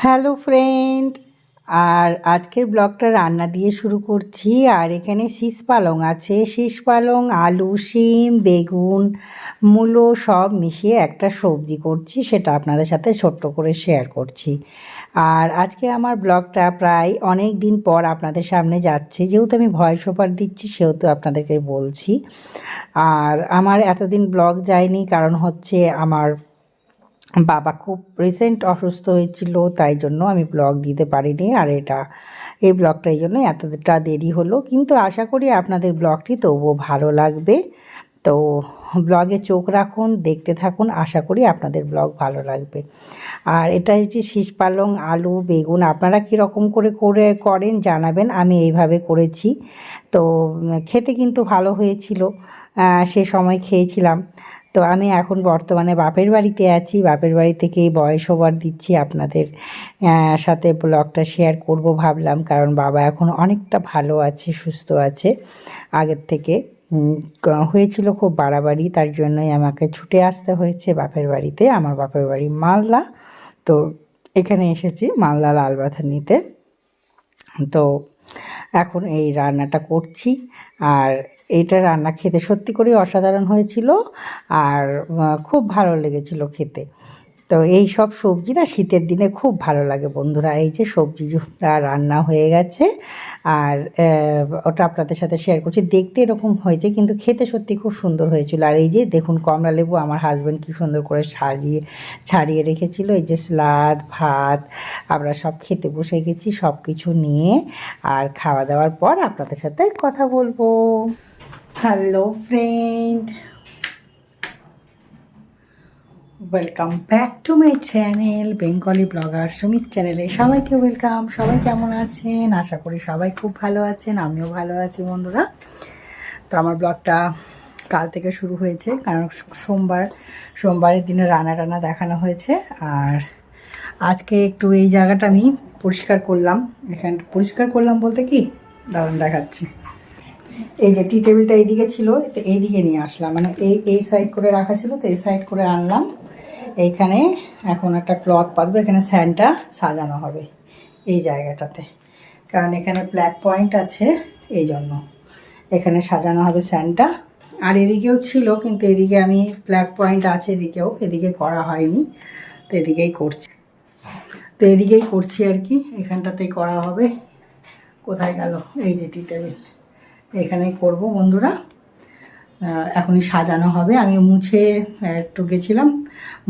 Hello friend, আর আজকের ব্লগটা রান্না দিয়ে শুরু করছি। আর এখানে শীষ পালং আছে, শীষ পালং, আলু, শিম, বেগুন, মূলো সব মিশিয়ে একটা সবজি করছি, সেটা আপনাদের সাথে ছোট্ট করে শেয়ার করছি। আর আজকে আমার ব্লগটা প্রায় অনেক দিন পর আপনাদের সামনে যাচ্ছে, যেহেতু আমি ভয়েস ওভার দিচ্ছি সেহেতু আপনাদেরকে বলছি। আর আমার এতদিন ব্লগ যায়নি, কারণ হচ্ছে আমার বাবা খুব রিসেন্ট অসুস্থ হয়েছিল, তাই জন্য আমি ব্লগ দিতে পারিনি। আর এই ব্লগটা এই জন্য এতটা দেরি হলো, কিন্তু আশা করি আপনাদের ব্লগটি তবুও ভালো লাগবে। তো ব্লগে চোখ রাখুন, দেখতে থাকুন, আশা করি আপনাদের ব্লগ ভালো লাগবে। আর এটা হচ্ছে শীষ পালং, আলু, বেগুন। আপনারা কীরকম করেন জানাবেন। আমি এইভাবে করেছি, তো খেতে কিন্তু ভালো হয়েছিল। সে সময় খেয়েছিলাম। তো আমি এখন বর্তমানে বাপের বাড়িতে আছি, বাপের বাড়ি থেকেই ভয়েস ওভার দিচ্ছি, আপনাদের সাথে ব্লগটা শেয়ার করব ভাবলাম, কারণ বাবা এখন অনেকটা ভালো আছে, সুস্থ আছে আগের থেকে। হয়েছিল খুব বাড়াবাড়ি, তার জন্যই আমাকে ছুটে আসতে হয়েছে বাপের বাড়িতে। আমার বাপের বাড়ি মালদা, তো এখানে এসেছি মালদা লালবাথা নিতে। তো এখন এই রান্নাটা করছি। আর এইটা রান্না খেতে সত্যি করেই অসাধারণ হয়েছিল, আর খুব ভালো লেগেছিল খেতে। তো এই সব সবজি না শীতের দিনে খুব ভালো লাগে বন্ধুরা। এই যে সবজিটা রান্না হয়ে গেছে, আর ওটা আপনাদের সাথে শেয়ার করছি। দেখতে এরকম হয়েছে, কিন্তু খেতে সত্যি খুব সুন্দর হয়েছিল। আর এই যে দেখুন, কমলা লেবু আমার হাজব্যান্ড কী সুন্দর করে ছাড়িয়ে রেখেছিল। এই যে স্যালাড, ভাত, আমরা সব খেতে বসে গেছি সব কিছু নিয়ে। আর খাওয়া দাওয়ার পর আপনাদের সাথে কথা বলবো। Hello friend, welcome back to my channel Bengali blogger Sumit চ্যানেলে সবাইকে ওয়েলকাম। সবাই কেমন আছেন? আশা করি সবাই খুব ভালো আছেন, আমিও ভালো আছি বন্ধুরা। তো আমার ব্লগটা কাল থেকে শুরু হয়েছে, কারণ সোমবারের দিনে রান্না দেখানো হয়েছে। আর আজকে একটু এই জায়গাটা আমি পরিষ্কার করলাম। এখানটা পরিষ্কার করলাম বলতে কি, দাঁড়ান দেখাচ্ছি। এই যে টি টেবিলটা এইদিকে ছিল, তো এইদিকে নিয়ে আসলাম, মানে এই সাইড করে রাখা ছিল, তো এই সাইড করে আনলাম। এইখানে এখন একটা ক্লথ পাতবো, এখানে স্যান্ডটা সাজানো হবে এই জায়গাটাতে, কারণ এখানে ব্ল্যাক পয়েন্ট আছে, এই জন্য এখানে সাজানো হবে স্যান্ডটা। আর এদিকেও ছিল, কিন্তু এদিকে আমি ব্ল্যাক পয়েন্ট আছে এদিকে করা হয়নি, তো এদিকেই করছি আর কি। এখানটাতেই করা হবে। কোথায় গেল? এই যে টি টেবিল, এখানেই করবো বন্ধুরা। এখনই সাজানো হবে। আমি মুছে একটু গেছিলাম,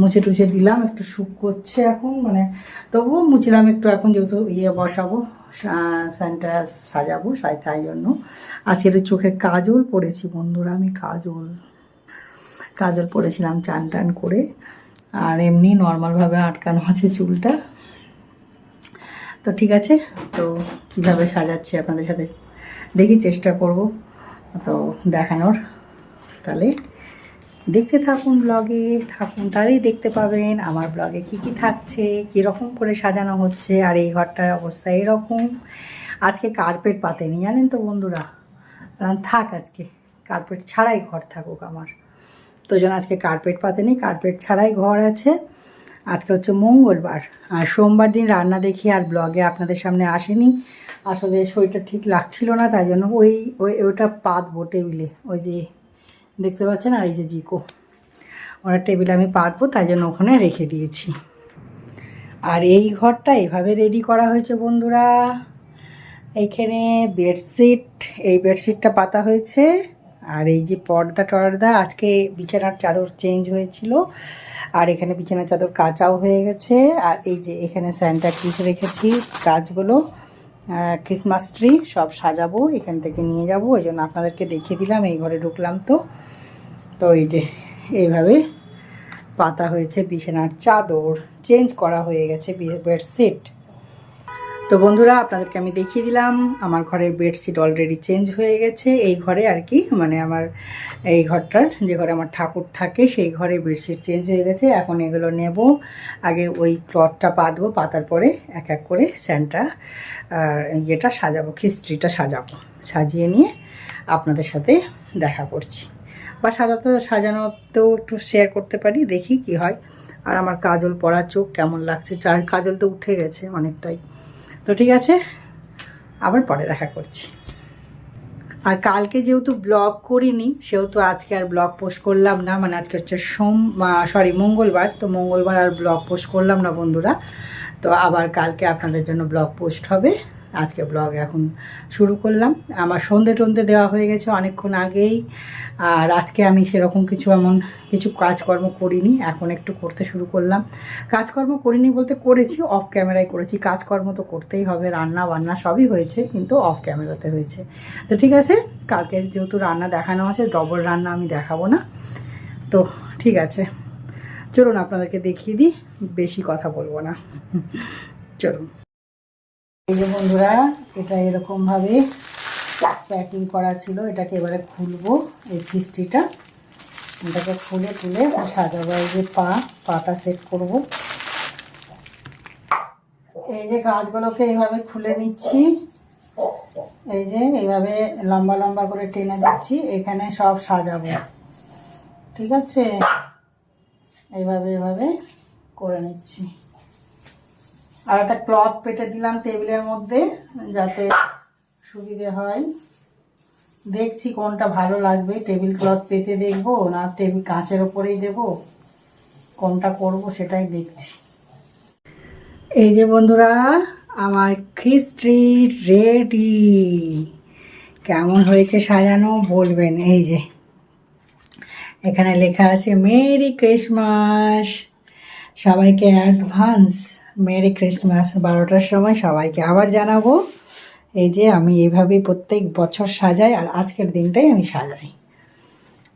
মুছে টুছে দিলাম, একটু করছে এখন, মানে তবুও মুছলাম একটু। এখন যেহেতু বসাবো, স্যান্টা সাজাবো, তাই জন্য আজকে একটু চোখে কাজল পরেছি বন্ধুরা। আমি কাজল পরেছিলাম চান টান করে, আর এমনি নর্মালভাবে আটকানো আছে চুলটা। তো ঠিক আছে, তো কীভাবে সাজাচ্ছি আপনাদের সাথে দেখি, চেষ্টা করব তো দেখানোর। তাহলে দেখতে থাকুন, ব্লগে থাকুন, তাহলেই দেখতে পাবেন আমার ব্লগে কী কী থাকছে, কীরকম করে সাজানো হচ্ছে। আর এই ঘরটার অবস্থা এরকম। আজকে কার্পেট পাতেনি জানেন তো বন্ধুরা, থাক আজকে কার্পেট ছাড়াই ঘর থাকুক আমার। তো যেন আজকে কার্পেট পাতেনি, কার্পেট ছাড়াই ঘর আছে। আজকে হচ্ছে মঙ্গলবার, আর সোমবার দিন রান্না দেখি আর ব্লগে আপনাদের সামনে আসেনি। আসলে শরীরটা ঠিক লাগছিল না, তাই জন্য ওইটা পাতবো টেবিলে, ওই যে দেখতে পাচ্ছেন। আর এই যে জিকো, ওরা টেবিলে আমি পাতবো, তাই জন্য ওখানে রেখে দিয়েছি। আর এই ঘরটা এভাবে রেডি করা হয়েছে বন্ধুরা। এইখানে এই বেডশিটটা পাতা হয়েছে। আর এই যে পর্দা আজকে বিছানার চাদর চেঞ্জ হয়েছিল, আর এখানে বিছানার চাদর কাচাও হয়ে গেছে। আর এই যে এখানে স্যান্টা ক্লজ রেখেছি, গাছগুলো ক্রিসমাস ট্রি সব সাজাবো, এখান থেকে নিয়ে যাব, ওই জন্য আপনাদেরকে দেখিয়ে দিলাম। এই ঘরে ঢুকলাম তো এই যে এইভাবে পাতা হয়েছে, বিছানার চাদর চেঞ্জ করা হয়ে গেছে, বেডশিট। তো বন্ধুরা আপনাদেরকে আমি দেখিয়ে দিলাম আমার ঘরের বেডশিট অলরেডি চেঞ্জ হয়ে গেছে। এই ঘরে আর কি, মানে আমার এই ঘরটার যে ঘরে আমার ঠাকুর থাকে সেই ঘরে বেডশিট চেঞ্জ হয়ে গেছে। এখন এগুলো নেব, আগে ওই ক্লথটা পাতবো, পাতার পরে এক এক করে স্যান্টা সাজাবো, খিস্ট্রিটা সাজাবো, সাজিয়ে নিয়ে আপনাদের সাথে দেখা করছি। বা সাজানোতেও একটু শেয়ার করতে পারি, দেখি কি হয়। আর আমার কাজল পরা চোখ কেমন লাগছে, কাজল তো উঠে গেছে অনেকটাই। তো ঠিক আছে, আবার পরে দেখা করছি। আর কালকে যেহেতু ব্লগ করিনি সেহেতু আজকে আর ব্লগ পোস্ট করলাম না, মানে আজকে হচ্ছে মঙ্গলবার, তো মঙ্গলবার আর ব্লগ পোস্ট করলাম না বন্ধুরা। তো আবার কালকে আপনাদের জন্য ব্লগ পোস্ট হবে। আজকে ব্লগ এখন শুরু করলাম। আমার সন্ধে টন্ধে দেওয়া হয়ে গেছে অনেকক্ষণ আগেই। আর আজকে আমি সেরকম কিছু কাজকর্ম করিনি, এখন একটু করতে শুরু করলাম। কাজকর্ম করিনি বলতে করেছি, অফ ক্যামেরায় করেছি। কাজকর্ম তো করতেই হবে, রান্না বান্না সবই হয়েছে, কিন্তু অফ ক্যামেরাতে হয়েছে। তো ঠিক আছে, কালকে যেহেতু রান্না দেখানো আছে, ডবল রান্না আমি দেখাবো না। তো ঠিক আছে, চলুন আপনাদেরকে দেখিয়ে দিই, বেশি কথা বলবো না, চলুন। এই যে বন্ধুরা, এটা এরকমভাবে প্যাকিং করা ছিল, এটাকে এবারে খুলবো। এই খিস্ট্রিটা, এটাকে খুলে তুলে সাজাবো। এই যে পাটা সেট করব। এই যে গাছগুলোকে এইভাবে খুলে নিচ্ছি, এই যে এইভাবে লম্বা লম্বা করে টেনে দিচ্ছি, এখানে সব সাজাবো। ঠিক আছে, এইভাবে এভাবে করে নিচ্ছি। আর একটা ক্লথ পেতে দিলাম টেবিলের মধ্যে, যাতে সুবিধে হয়। দেখছি কোনটা ভালো লাগবে, টেবিল ক্লথ পেতে দেখবো না টেবিল কাঁচের ওপরেই দেবো, কোনটা করব সেটাই দেখছি। এই যে বন্ধুরা, আমার খিস্ট্রি রেডি। কেমন হয়েছে সাজানো বলবেন। এই যে এখানে লেখা আছে মেরি ক্রিসমাস, সবাইকে অ্যাডভান্স মেরি ক্রিসমাস। 12টার সময় সবাইকে আবার জানাবো। এই যে আমি এইভাবেই প্রত্যেক বছর সাজাই, আর আজকের দিনটাই আমি সাজাই।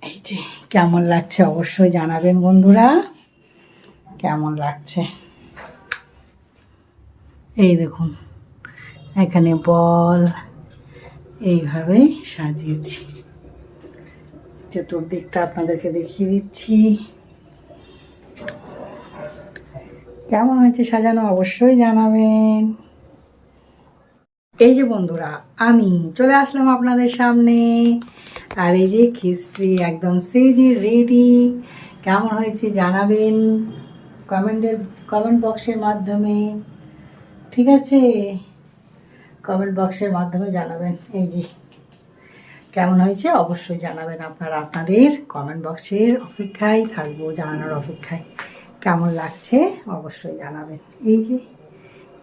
এই যে কেমন লাগছে অবশ্যই জানাবেন বন্ধুরা, কেমন লাগছে। এই দেখুন, এখানে বল এইভাবে সাজিয়েছি। চতুর্দিকটা আপনাদেরকে দেখিয়ে দিচ্ছি, কেমন হয়েছে সাজানো অবশ্যই জানাবেন। এই যে বন্ধুরা, আমি চলে আসলাম আপনাদের সামনে, আর এই যে খিস্ট্রি একদম সেজে রেডি। কেমন হয়েছে জানাবেন কমেন্ট বক্সের মাধ্যমে। ঠিক আছে, কমেন্ট বক্সের মাধ্যমে জানাবেন। এই যে কেমন হয়েছে অবশ্যই জানাবেন। আপনাদের কমেন্ট বক্সের অপেক্ষায় থাকবো, জানানোর অপেক্ষায়। কেমন লাগছে অবশ্যই জানাবেন। এই যে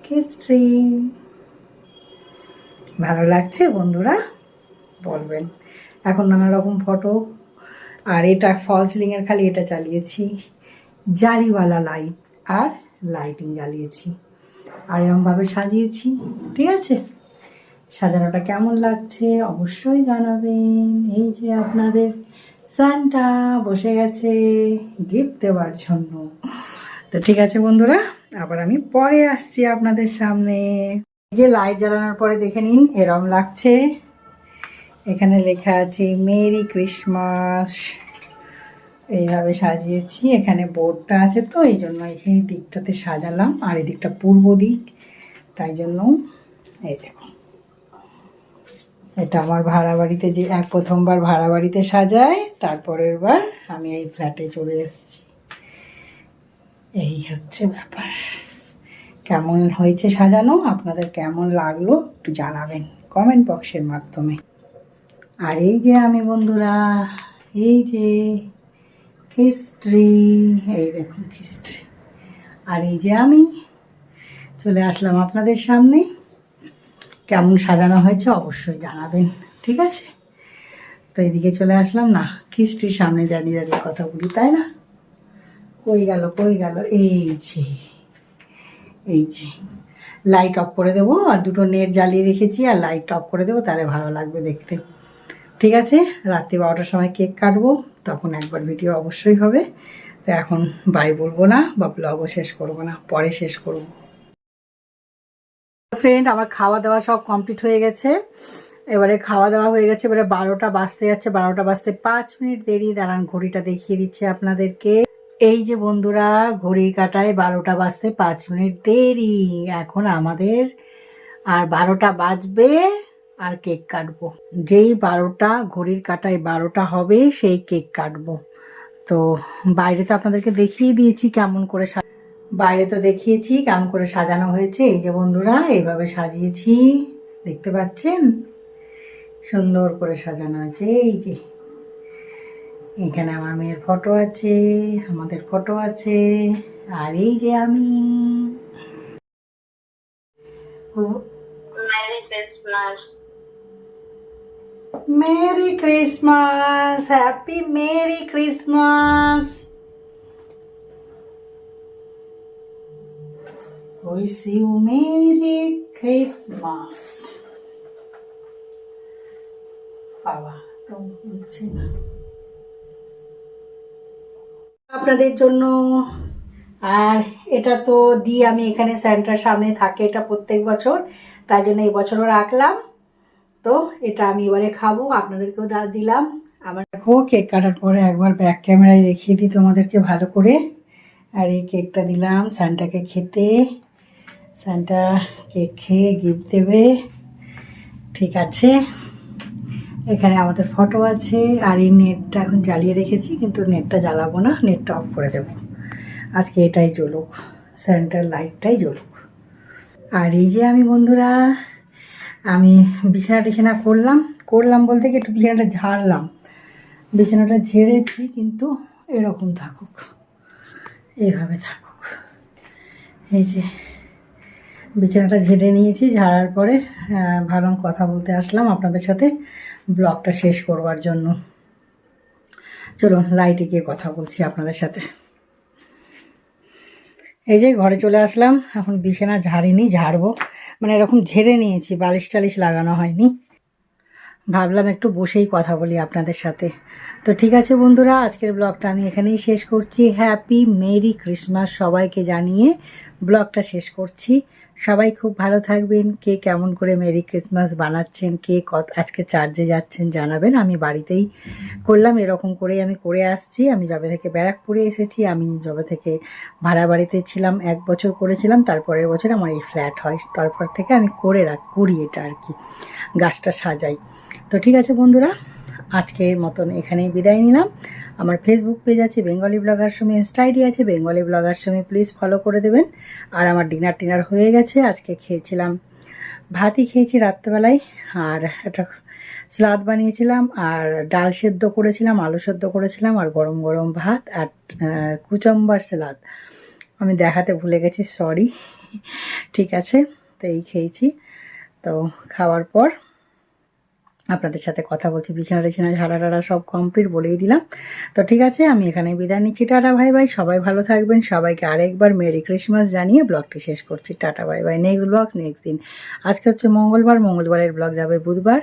খিস্ট্রি ভালো লাগছে বন্ধুরা বলবেন। এখন নানা রকম ফটো, আর এটা ফল সিলিংয়ের খালি এটা চালিয়েছি, জালিওয়ালা লাইট আর লাইটিং জ্বালিয়েছি, আর এরকমভাবে সাজিয়েছি। ঠিক আছে, সাজানোটা কেমন লাগছে অবশ্যই জানাবেন। এই যে আপনাদের সান্টা বসে গেছে গিফট দেওয়ার জন্য। তো ঠিক আছে বন্ধুরা, আবার আমি পরে আসছি আপনাদের সামনে। এই যে লাইট জ্বালানোর পরে দেখে নিন এরম লাগছে। এখানে লেখা আছে মেরি ক্রিসমাস, এইভাবে সাজিয়েছি। এখানে বোর্ডটা আছে, তো এই জন্য এই দিকটাতে সাজালাম, আর এই দিকটা পূর্ব দিক, তাই জন্য। এই দেখুন, এটা আমার ভাড়া বাড়িতে যে প্রথমবার ভাড়া বাড়িতে সাজাই, তারপরের বার আমি এই ফ্ল্যাটে চলে এসেছি। এই হচ্ছে ব্যাপার। কেমন হয়েছে সাজানো, আপনাদের কেমন লাগলো একটু জানাবেন কমেন্ট বক্সের মাধ্যমে। আর এই যে আমি বন্ধুরা, এই যে খিস্ট্রি, এই দেখুন খিস্ট্রি, আর এই যে আমি চলে আসলাম আপনাদের সামনে। কেমন সাজানো হয়েছে অবশ্যই জানাবেন। ঠিক আছে, তো এইদিকে চলে আসলাম। না, খিস্ট্রির সামনে দাঁড়িয়ে দাঁড়িয়ে কথা বলি, তাই না? কই গেল এই যে লাইট অফ করে দেবো, আর দুটো নেট জ্বালিয়ে রেখেছি, আর লাইট অফ করে দেবো, তাহলে ভালো লাগবে দেখতে। ঠিক আছে, রাত্রি 12টার সময় কেক কাটবো, তখন একবার ভিডিও অবশ্যই হবে। তো এখন বাই বলবো না, বা ব্লগও শেষ করবো না, পরে শেষ করবো। ফ্রেন্ড, আমার খাওয়া দাওয়া সব কমপ্লিট হয়ে গেছে। এবারে খাওয়া দাওয়া হয়ে গেছে, এবারে 12টা বাজতে যাচ্ছে, 12টা বাজতে 5 মিনিট দেরি। দাঁড়ান, ঘড়িটা দেখিয়ে দিচ্ছে আপনাদেরকে। এই যে বন্ধুরা, ঘড়ির কাঁটায় 12টা বাজতে 5 মিনিট দেরি। এখন আমাদের আর 12টা বাজবে, আর কেক কাটবো। যেই 12টা ঘড়ির কাঁটায় 12টা হবে, সেই কেক কাটবো। তো তো বাইরে তো আপনাদেরকে দেখিয়ে দিয়েছি কেমন করে বাইরে তো দেখিয়েছি কেমন করে সাজানো হয়েছে। এই যে বন্ধুরা এইভাবে সাজিয়েছি, দেখতে পাচ্ছেন সুন্দর করে সাজানো হয়েছে। এই যে এখানে আমার মেয়ের ফটো আছে, আমাদের ফটো আছে, আর এই যে আমি। Merry Christmas, merry Christmas, happy merry Christmas, wish you merry Christmas. বাবা তো বুঝছি না আপনাদের জন্য। আর এটা তো দিই আমি এখানে সেন্টার সামনে থাকে, এটা প্রত্যেক বছর, তাই জন্য এই বছরও রাখলাম। তো এটা আমি এবারে খাবো, আপনাদেরকেও দিলাম। আমার দেখো কেক কাটার পরে একবার ব্যাক ক্যামেরায় দেখিয়ে দিই তোমাদেরকে ভালো করে। আর এই কেকটা দিলাম সান্টাকে খেতে, সান্টা কেক খেয়ে গিফট দেবে, ঠিক আছে। এখানে আমাদের ফটো আছে। আর এই নেটটা এখন জ্বালিয়ে রেখেছি, কিন্তু নেটটা জ্বালাবো না, নেটটা অফ করে দেবো। আজকে এটাই জ্বলুক, সেন্টার লাইটটাই জ্বলুক। আর এই যে আমি বন্ধুরা, আমি বিছানা টিছানা করলাম বলতে কি একটু বিছানাটা ঝাড়লাম, বিছানাটা ঝেড়েছি, কিন্তু এরকম থাকুক, এইভাবে থাকুক। এই যে বিছানাটা ঝেড়ে নিয়েছি, ঝাড়ার পরে ভালো কথা বলতে আসলাম আপনাদের সাথে ব্লগটা শেষ করবার জন্য। চলুন লাইটে গিয়ে কথা বলছি আপনাদের সাথে। এই যে ঘরে চলে আসলাম, এখন বিছানা ঝাড়িনি, ঝাড়বো, মানে এরকম ঝেড়ে নিয়েছি, বালিশ টালিশ লাগানো হয়নি। ভাবলাম একটু বসেই কথা বলি আপনাদের সাথে। তো ঠিক আছে বন্ধুরা, আজকের ব্লগটা আমি এখানেই শেষ করছি। হ্যাপি মেরি ক্রিসমাস সবাইকে জানিয়ে ব্লগটা শেষ করছি। সবাই খুব ভালো থাকবেন। কে কেমন করে মেরি ক্রিসমাস বানাচ্ছেন, কে আজকে চার্চে যাচ্ছেন জানাবেন। আমি বাড়িতেই করলাম, এরকম করেই আমি করে আসছি। আমি যবে থেকে ব্যারাকপুরে এসেছি, আমি যবে থেকে ভাড়া বাড়িতে ছিলাম 1 বছর করেছিলাম, তারপরের বছর আমার এই ফ্ল্যাট হয়, তারপর থেকে আমি করি এটা আর কি, গাছটা সাজাই। তো ঠিক আছে বন্ধুরা, আজকের মতন এখানেই বিদায় নিলাম। আমার ফেসবুক পেজ আছে বেঙ্গলি ব্লগার সময়, ইনস্টা আইডি আছে বেঙ্গলি ব্লগার সময়, প্লিজ ফলো করে দেবেন। আর আমার ডিনার হয়ে গেছে। আজকে খেয়েছিলাম, ভাতই খেয়েছি রাত্রেবেলায়, আর একটা স্যালাদ বানিয়েছিলাম, আর ডাল সেদ্ধ করেছিলাম, আলু সেদ্ধ করেছিলাম, আর গরম গরম ভাত, আর কুচম্বার স্যালাদ আমি দেখাতে ভুলে গেছি, সরি। ঠিক আছে, তো এই খেয়েছি। তো খাওয়ার পর আপনাদের সাথে কথা বলছি, বিছানা টিছানা ঝাড়া সব কমপ্লিট বলেই দিলাম। তো ঠিক আছে, আমি এখানে বিদায় নিচ্ছি। টাটা বাই বাই, সবাই ভালো থাকবেন। সবাইকে আরেকবার মেরি ক্রিসমাস জানিয়ে ব্লগটি শেষ করছি। Tata bye bye. Next blog next দিন। আজকে হচ্ছে মঙ্গলবার, মঙ্গলবারের ব্লগ যাবে বুধবার,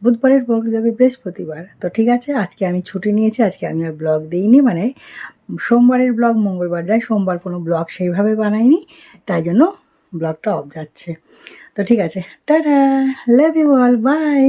বুধবারের ব্লগ যাবে বৃহস্পতিবার। তো ঠিক আছে, আজকে আমি ছুটি নিয়েছি, আজকে আমি আর ব্লগ দিইনি, মানে সোমবারের ব্লগ মঙ্গলবার যায়, সোমবার কোনো ব্লগ সেইভাবে বানাইনি, তাই জন্য ব্লগটা অফ যাচ্ছে। তো ঠিক আছে, ta-ta, love you all, by.